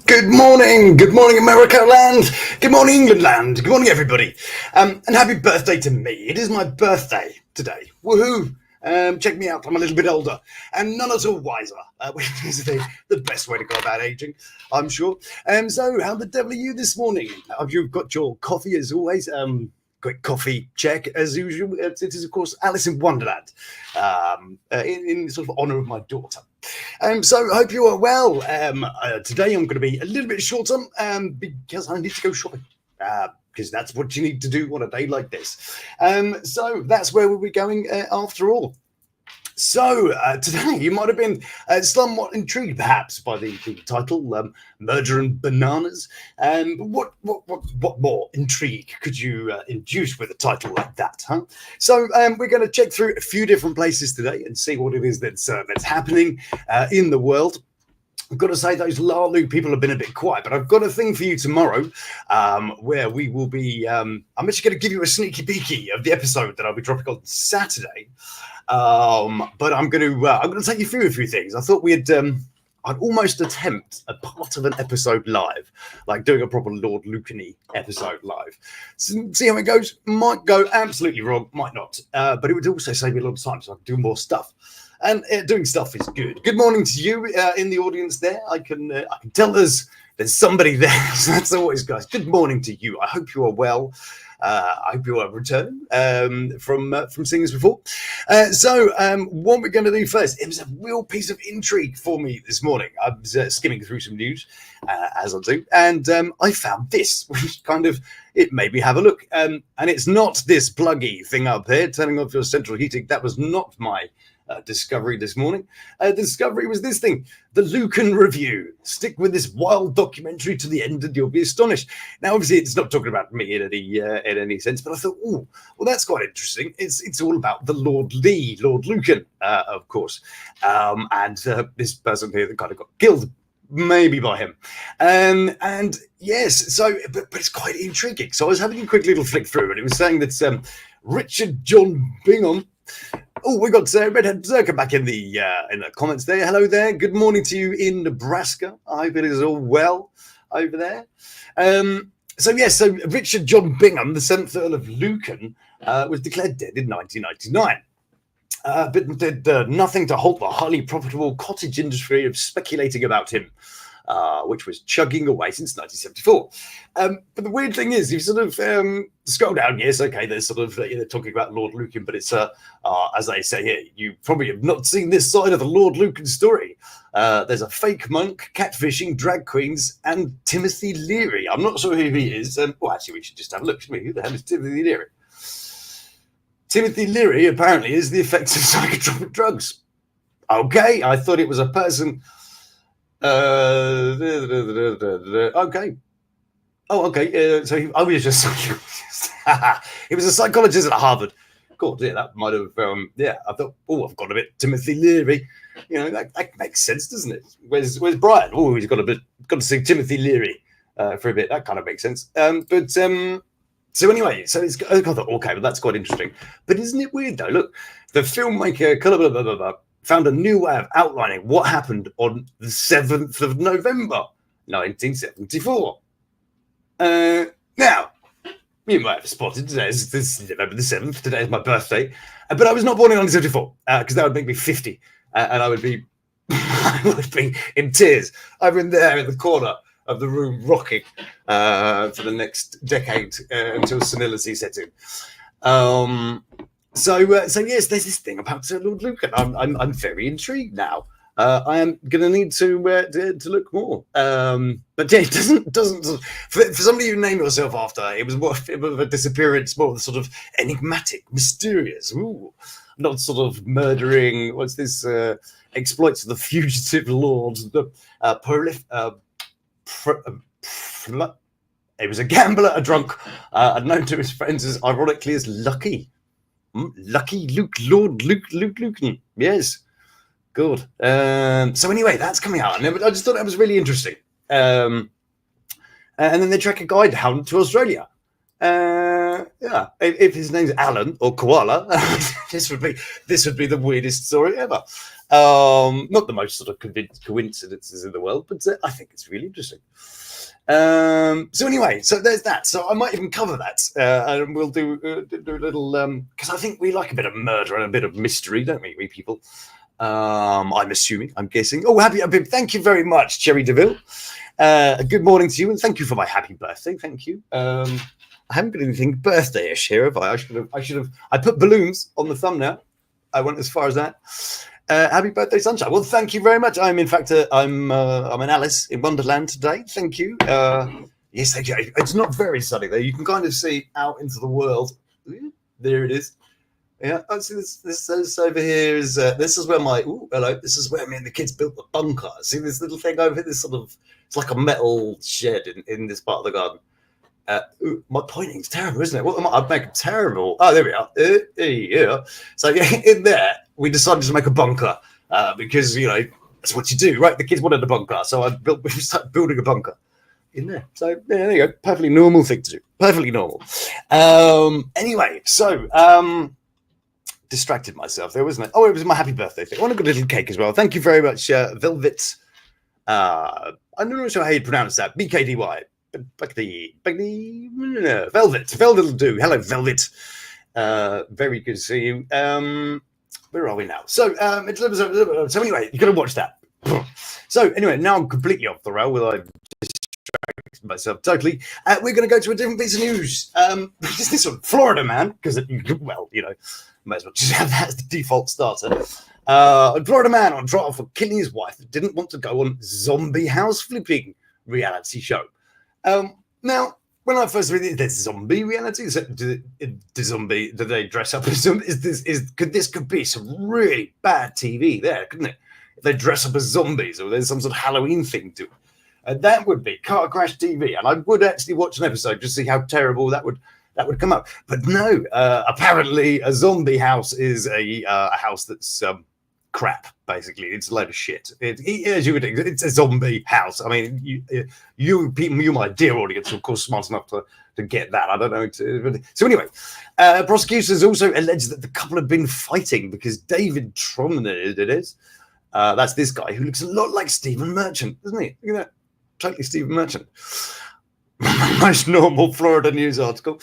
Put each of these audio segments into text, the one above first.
Good morning, America land. Good morning, England land. Good morning, everybody. And happy birthday to me. It is my birthday today. Woohoo! Check me out. I'm a little bit older and none at all wiser, which is the best way to go about aging, I'm sure. So, how the devil are you this morning? Have you got your coffee as always? Quick coffee check as usual. It is, of course, Alice in Wonderland, in sort of honour of my daughter. So I hope you are well. Today I'm going to be a little bit shorter because I need to go shopping. Because that's what you need to do on a day like this. So that's where we'll be going after all. So today you might have been somewhat intrigued, perhaps, by the title, "Murder and Bananas." What more intrigue could you induce with a title like that, huh? So we're going to check through a few different places today and see what it is that's happening in the world. I've got to say those Lalu people have been a bit quiet, but I've got a thing for you tomorrow where we will be. I'm actually going to give you a sneaky peeky of the episode that I'll be dropping on Saturday. But I'm going to take you through a few things. I thought I'd almost attempt a part of an episode live, like doing a proper Lord Lukan-y episode live. So, see how it goes. Might go absolutely wrong, might not. But it would also save me a lot of time, so I can do more stuff. And doing stuff is good. Good morning to you in the audience there. I can tell there's somebody there. So that's always, guys. Good morning to you. I hope you are well. I hope you are returning from seeing us before. So what we're going to do first, it was a real piece of intrigue for me this morning. I was skimming through some news, as I do, and I found this, which kind of, it made me have a look. And it's not this pluggy thing up there, turning off your central heating. That was not my discovery this morning. The discovery was this thing, the Lukan Review. Stick with this wild documentary to the end and you'll be astonished. Now, obviously, it's not talking about me in any sense, but I thought, oh, well, that's quite interesting. It's all about the Lord Lukan, of course, and this person here that kind of got killed, maybe by him. And yes, so, but it's quite intriguing. So I was having a quick little flick through, and it was saying that Richard John Bingham. Oh, we got Redhead Berserker back in the comments there. Hello there. Good morning to you in Nebraska. I hope it is all well over there. So Richard John Bingham, the 7th Earl of Lukan, was declared dead in 1999. But did nothing to halt the highly profitable cottage industry of speculating about him, which was chugging away since 1974. But the weird thing is, you sort of scroll down, yes, okay, there's sort of, talking about Lord Lukan, but it's, as I say here, you probably have not seen this side of the Lord Lukan story. There's a fake monk, catfishing, drag queens, and Timothy Leary. I'm not sure who he is. Well, actually, we should just have a look, shouldn't we? Who the hell is Timothy Leary? Timothy Leary, apparently, is the effects of psychotropic drugs. Okay, I thought it was a person... okay. Oh, okay. So he was just he was a psychologist at Harvard. God, yeah, that might have. I thought, oh, I've got a bit Timothy Leary. That makes sense, doesn't it? Where's Brian? Oh, he's got to see Timothy Leary for a bit. That kind of makes sense. So anyway, so it's I thought, okay, well, that's quite interesting. But isn't it weird though? Look, the filmmaker found a new way of outlining what happened on the 7th of November, 1974. Now, you might have spotted this is November the 7th. Today is my birthday. But I was not born in 1974 because that would make me 50. And I would be in tears. I've been there in the corner of the room rocking for the next decade until senility set in. So yes, there's this thing about Lord Lukan. I'm very intrigued now. I am going to need to look more. But yeah, it doesn't for somebody you name yourself after, it was more of a disappearance, more of the sort of enigmatic, mysterious. Ooh, not sort of murdering. What's this? Exploits of the fugitive lord. He was a gambler, a drunk, and known to his friends as ironically as Lucky. Lucky Lord Lukan. Yes. Good. So anyway, that's coming out. And I just thought that was really interesting. And then they track a guide down to Australia. Yeah, if his name's Alan or Koala, this would be the weirdest story ever. Not the most sort of coincidences in the world, but I think it's really interesting. So anyway, so there's that. So I might even cover that, and we'll do a little because I think we like a bit of murder and a bit of mystery, don't we people? I'm assuming, I'm guessing. Oh, thank you very much, Jerry DeVille. Good morning to you, and thank you for my happy birthday. Thank you. I haven't got anything birthday-ish here, have I? I should have. I put balloons on the thumbnail. I went as far as that. Happy birthday, sunshine. Well, thank you very much. I'm in fact, I'm an Alice in Wonderland today. Thank you. Yes, thank you. It's not very sunny though. You can kind of see out into the world. There it is. Yeah, I see this over here is this is where this is where me and the kids built the bunker. See this little thing over here, this sort of, it's like a metal shed in this part of the garden. My pointing's terrible, isn't it? What am I? I'd make it terrible. Oh, there we are. Yeah. So yeah, in there we decided to make a bunker because that's what you do, right? The kids wanted a bunker, so we started building a bunker in there. So yeah, there you go. Perfectly normal thing to do. Perfectly normal. Anyway, so distracted myself there, wasn't it? Oh, it was my happy birthday thing. I want a good little cake as well. Thank you very much, Velvet. I'm not sure how you pronounce that. BKDY. Velvet will do. Hello, Velvet. Very good to see you. Where are we now? So anyway, you got to watch that. So anyway, now I'm completely off the rail. Will I distract myself totally? We're going to go to a different piece of news. This one, Florida man, because might as well just have that as the default starter. A Florida man on trial for killing his wife that didn't want to go on zombie house flipping reality show. Now, when I first read it, there's zombie reality. So do they dress up as zombies? Could this be some really bad TV there, couldn't it? If they dress up as zombies or there's some sort of Halloween thing to it. That would be car crash TV, and I would actually watch an episode just to see how terrible that would come up. But no, apparently a zombie house is a house that's crap. Basically, it's a load of shit. As you would think, it's a zombie house. I mean, you, my dear audience, are of course smart enough to get that. I don't know. So anyway, prosecutors also alleged that the couple have been fighting because David Tromner, that's this guy who looks a lot like Stephen Merchant, doesn't he? Look at that, totally Stephen Merchant. Most normal Florida news article.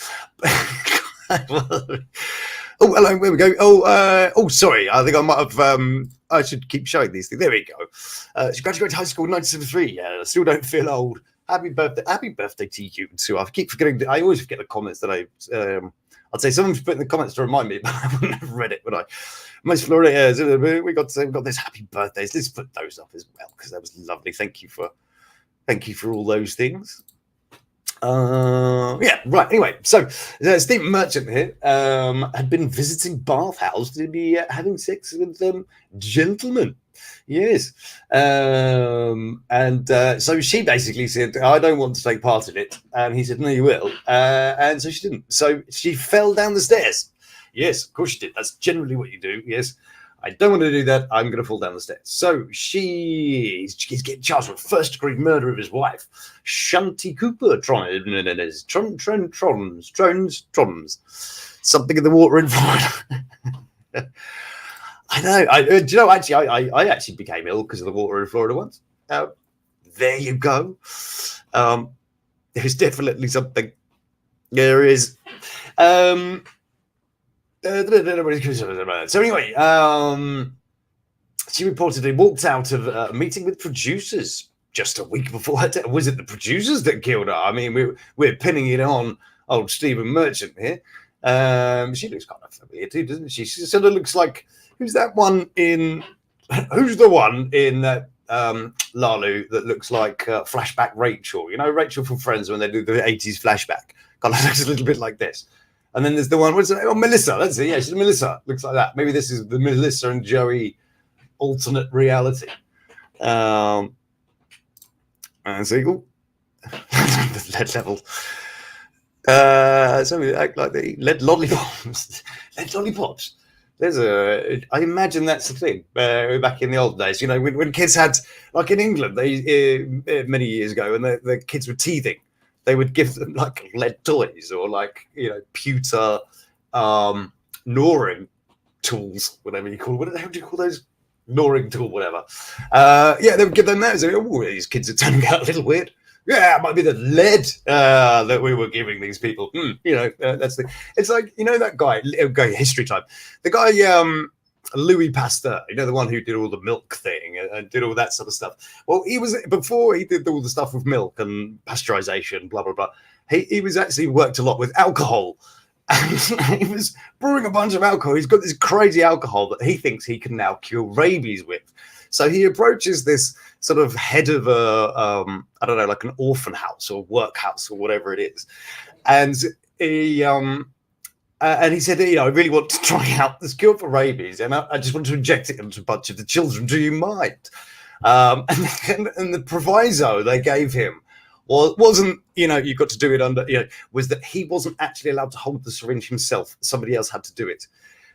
Oh, hello, there we go. Oh, sorry. I think I might have, I should keep showing these things. There we go. She graduated high school in 1973. Still don't feel old. Happy birthday to you too. I keep forgetting, I always forget the comments that I'd say someone's put in the comments to remind me, but I wouldn't have read it, would I? Most Florida, we got this happy birthdays. Let's put those up as well, because that was lovely. Thank you for all those things. Yeah, right. Anyway, so Stephen Merchant here had been visiting bathhouse to be having sex with gentlemen. Yes. And so she basically said, I don't want to take part in it. And he said, no, you will. And so she didn't. So she fell down the stairs. Yes, of course she did. That's generally what you do. Yes. I don't want to do that. I'm going to fall down the stairs. So she's getting charged with first-degree murder of his wife, Shanti Cooper. Trons. Something in the water in Florida. I know. Do you know? Actually, I actually became ill because of the water in Florida once. There you go. There's definitely something. There is. So anyway, she reportedly walked out of a meeting with producers just a week before her death. Was it the producers that killed her? I mean, we're pinning it on old Stephen Merchant here. She looks kind of familiar too, doesn't she? She sort of looks like who's the one in that Lalu that looks like flashback Rachel? You know, Rachel from Friends when they do the 80s flashback. Kind of looks a little bit like this. And then there's the one, what's her name? Oh, Melissa. That's it. Yeah, she's Melissa. Looks like that. Maybe this is the Melissa and Joey alternate reality. And so, the lead level. Somebody act like they lead lollipops. Lead lollipops. I imagine that's the thing. Back in the old days, you know, when kids had, like in England, they many years ago, and the kids were teething. they would give them like lead toys or like, pewter gnawing tools, whatever you call it. How do you call those? Gnawing tool, whatever. They would give them that. So, these kids are turning out a little weird. Yeah, it might be the lead that we were giving these people. That's the. It's like, that guy. Go history time. The guy Louis Pasteur. The one who did all the milk thing and did all that sort of stuff. Well, he was, before he did all the stuff with milk and pasteurization, blah blah blah. He was actually worked a lot with alcohol. And he was brewing a bunch of alcohol. He's got this crazy alcohol that he thinks he can now cure rabies with. So he approaches this sort of head of I don't know, like an orphan house or workhouse or whatever it is. And he said, I really want to try out this cure for rabies, and I just want to inject it into a bunch of the children. Do you mind? And the proviso they gave him wasn't, you got to do it under, was that he wasn't actually allowed to hold the syringe himself. Somebody else had to do it.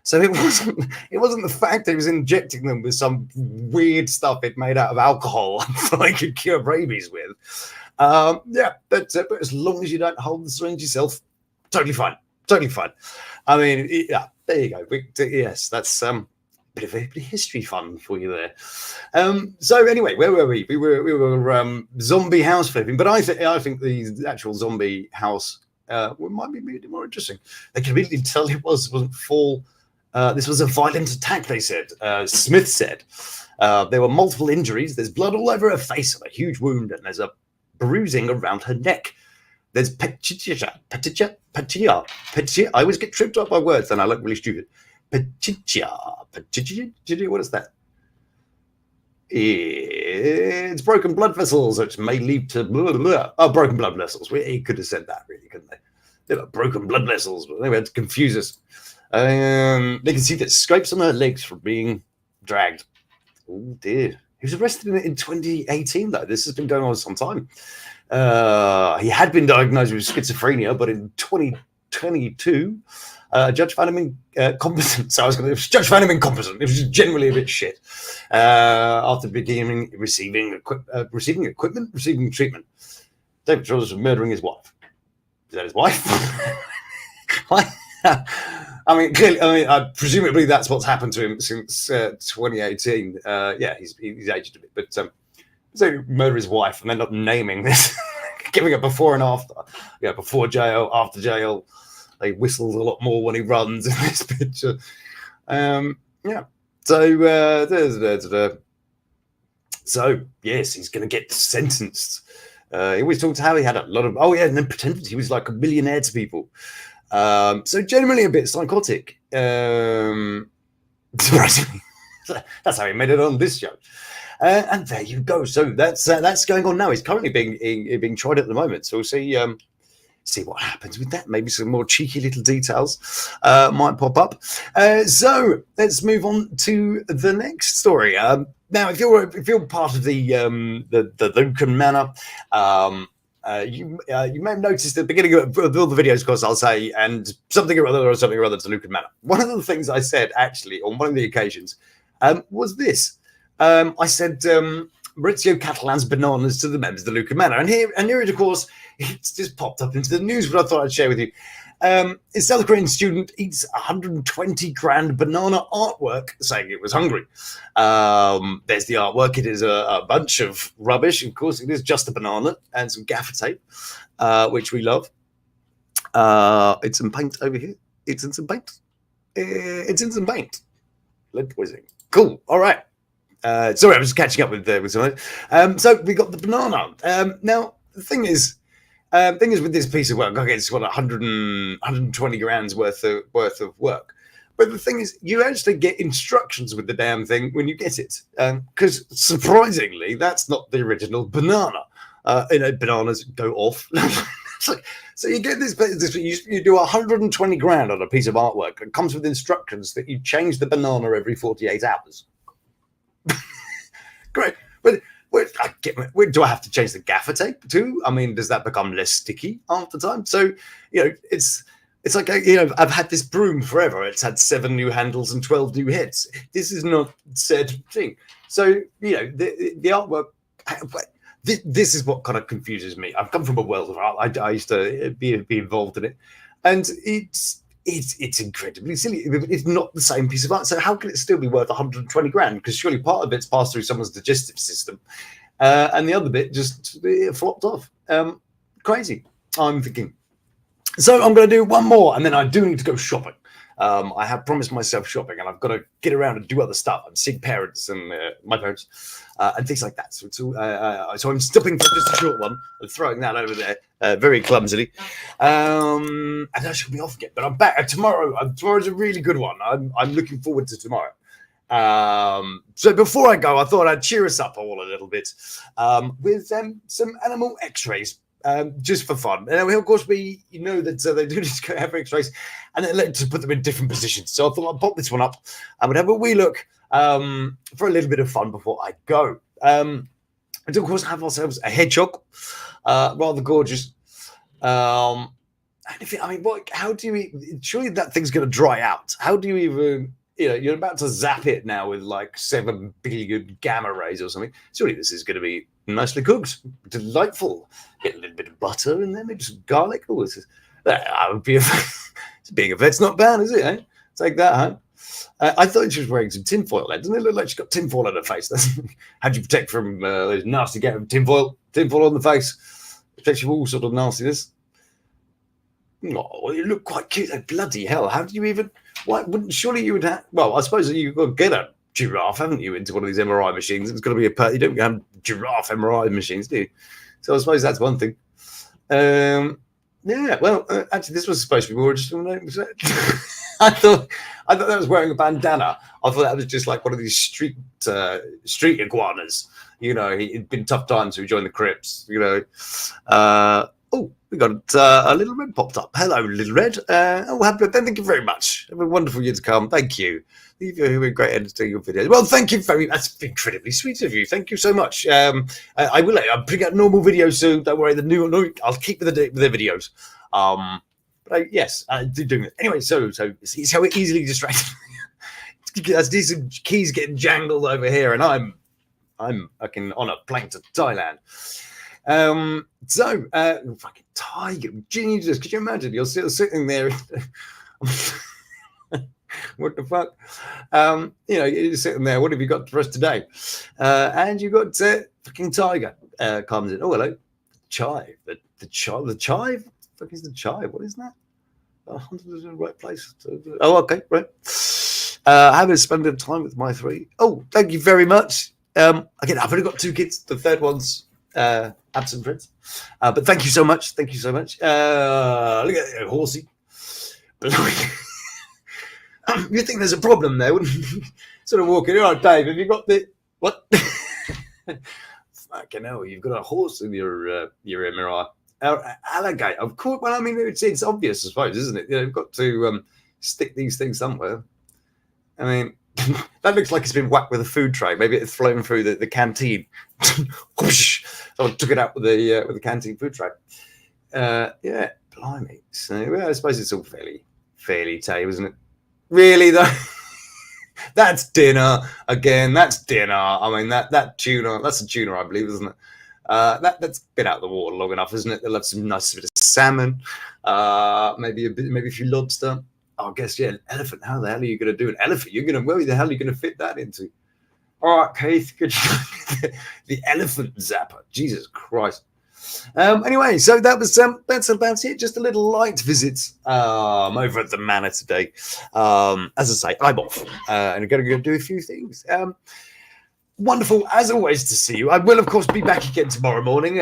So it wasn't the fact that he was injecting them with some weird stuff it made out of alcohol that I could cure rabies with. But as long as you don't hold the syringe yourself, totally fine. Totally fine. I mean, yeah, there you go. Yes, that's bit of history fun for you there. So anyway, where were we? We were zombie house flipping, but I think the actual zombie house might be a bit more interesting. They can immediately tell it wasn't full. This was a violent attack, they said. Smith said. There were multiple injuries. There's blood all over her face and a huge wound, and there's a bruising around her neck. There's pechicha. I always get tripped up by words, and I look really stupid. Pechicha. What is that? It's broken blood vessels, which may lead to blah, blah, blah. Oh, broken blood vessels. He could have said that, really, couldn't they? They're like broken blood vessels, but they had to confuse us. They can see that scrapes on her legs from being dragged. Oh dear. He was arrested in 2018, though. This has been going on some time. He had been diagnosed with schizophrenia, but in 2022, a judge found him incompetent. So judge found him incompetent. It was generally a bit shit. After beginning receiving treatment. David Charles was murdering his wife. Is that his wife? I mean, clearly, presumably that's what's happened to him since 2018. He's aged a bit, but so murder his wife and end up naming this, giving a before and after. Yeah, before jail, after jail. They whistles a lot more when he runs in this picture. So yes, he's going to get sentenced. He always talked how he had a lot of and then pretended he was like a millionaire to people. So generally a bit psychotic. Surprisingly, that's how he made it on this show. And there you go. So that's going on now. He's currently being tried at the moment. So we'll see what happens with that. Maybe some more cheeky little details might pop up. So let's move on to the next story. Now, if you're part of the Lukan Manor, you may have noticed at the beginning of all the videos, of course, I'll say, and something or other to Lukan Manor. One of the things I said, actually, on one of the occasions, was this. I said, Maurizio Catalan's bananas to the members of the Lukan Manor. And here it, of course, it's just popped up into the news, but I thought I'd share with you. A South Korean student eats 120 grand banana artwork, saying it was hungry. There's the artwork. It is a bunch of rubbish. Of course, it is just a banana and some gaffer tape, which we love. It's some paint over here. It's in some paint. Lead poisoning. Cool. All right. Sorry, I was catching up with someone. So we got the banana. Now, the thing is with this piece of work, okay, it's got 120 grand's worth of work. But the thing is, you actually get instructions with the damn thing when you get it. Because surprisingly, that's not the original banana. Bananas go off. So you get this, you do 120 grand on a piece of artwork. It comes with instructions that you change the banana every 48 hours. Great. But do I have to change the gaffer tape too? I mean, does that become less sticky after time? So, it's like, I've had this broom forever. It's had 7 new handles and 12 new heads. This is not said thing. So, the artwork, this is what kind of confuses me. I've come from a world of art. I used to be involved in it, and it's incredibly silly. It's not the same piece of art. So how can it still be worth 120 grand? Because surely part of it's passed through someone's digestive system, and the other bit just flopped off. Crazy. I'm thinking. So I'm going to do one more, and then I do need to go shopping. I have promised myself shopping, and I've got to get around and do other stuff and see parents and my parents and things like that. So I'm stopping for just a short one and throwing that over there very clumsily. And I shall be off again. But I'm back tomorrow. Tomorrow's a really good one. I'm looking forward to tomorrow. So before I go, I thought I'd cheer us up all a little bit with some animal X-rays. Just for fun. And of course, you know that they do need to go have X-rays, and then let to put them in different positions. So I thought I'd pop this one up and would have a wee look for a little bit of fun before I go. And of course, have ourselves a hedgehog, rather gorgeous. And how do you? Surely that thing's going to dry out. How do you even? You're about to zap it now with like 7 billion gamma rays or something. Surely this is going to be nicely cooked, delightful. Get a little bit of butter in there, maybe some garlic. Oh, that would be it's being a vet's not bad, is it? Eh? Take that, huh? I thought she was wearing some tinfoil. Doesn't it look like she's got tinfoil on her face? How do you protect from those nasty tinfoil on the face? Protects you from all sort of nastiness. Oh, you look quite cute. Oh, bloody hell! How do you even? Why wouldn't? Surely you would have. Well, I suppose you've got to get a giraffe, haven't you, into one of these MRI machines? It's got to be you don't have giraffe MRI machines, do you? So I suppose that's one thing. Yeah. Well, actually, this was supposed to be more interesting. I thought that was wearing a bandana. I thought that was just like one of these street iguanas. It'd been tough times, so he joined the Crips. Oh, we got a little red popped up. Hello, little red. Happy birthday. Thank you very much. Have a wonderful year to come. Thank you. You've been great editing your videos. Well, thank you very much. That's incredibly sweet of you. Thank you so much. I'm putting out normal videos, so don't worry. I'll keep with the videos. But yes, I do doing it anyway. So see how easily distracted. That's decent keys getting jangled over here, and I'm fucking on a plane to Thailand. Fucking tiger, Jesus! Could you imagine? You're still sitting there. What the fuck? You're sitting there. What have you got for us today? And you got fucking tiger comes in. Oh, hello, chive. The chive. What the fuck is the chive? What is that? I'm in the right place. Oh, okay, right. Having spent time with my 3. Oh, thank you very much. Again, I've only got 2 kids. The third one's absent friends. But thank you so much. Thank you so much. Look at that horsey. You think there's a problem there, wouldn't you? Sort of walking. All right, Dave, have you got the what? Fucking hell, you've got a horse in your MRI. Alligator, of course. Well, I mean, it's obvious, I suppose, isn't it? You've got to stick these things somewhere. I mean, that looks like it's been whacked with a food tray. Maybe it's flown through the canteen. Someone took it out with the canteen food tray. Yeah, blimey. So, well, I suppose it's all fairly tame, isn't it? Really though, that's dinner again. That's dinner. I mean, that tuna. That's a tuna, I believe, isn't it? That's been out of the water long enough, isn't it? They'll have some nice bit of salmon, maybe a few lobster. I guess, yeah, an elephant. How the hell are you going to do an elephant? Where the hell are you going to fit that into? All right, Keith, the elephant zapper. Jesus Christ. Anyway, so that's about it. Just a little light visit over at the Manor today. As I say, I'm off and I'm going to go do a few things. Wonderful, as always, to see you. I will, of course, be back again tomorrow morning.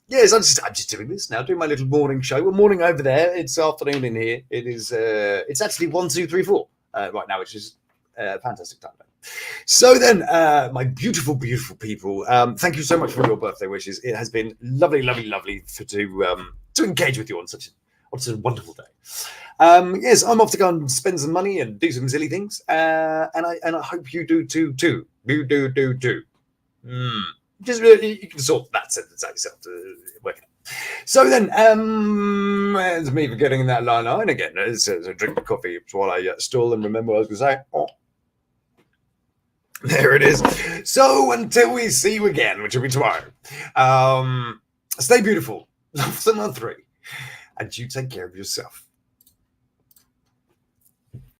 Yes, I'm just doing this now, doing my little morning show. We're morning over there. It's afternoon in here. It is. It's actually 1, 2, 3, 4 right now, which is fantastic time. So then, my beautiful, beautiful people, thank you so much for your birthday wishes. It has been lovely, lovely, lovely to engage with you on such a wonderful day. Yes, I'm off to go and spend some money and do some silly things, and I hope you do too. You do. Just you can sort that sentence out yourself to work it out. So then, it's me forgetting that line again. So drink the coffee while I stall and remember what I was going to say. There it is. So until we see you again, which will be tomorrow, stay beautiful, love the 3, and you take care of yourself.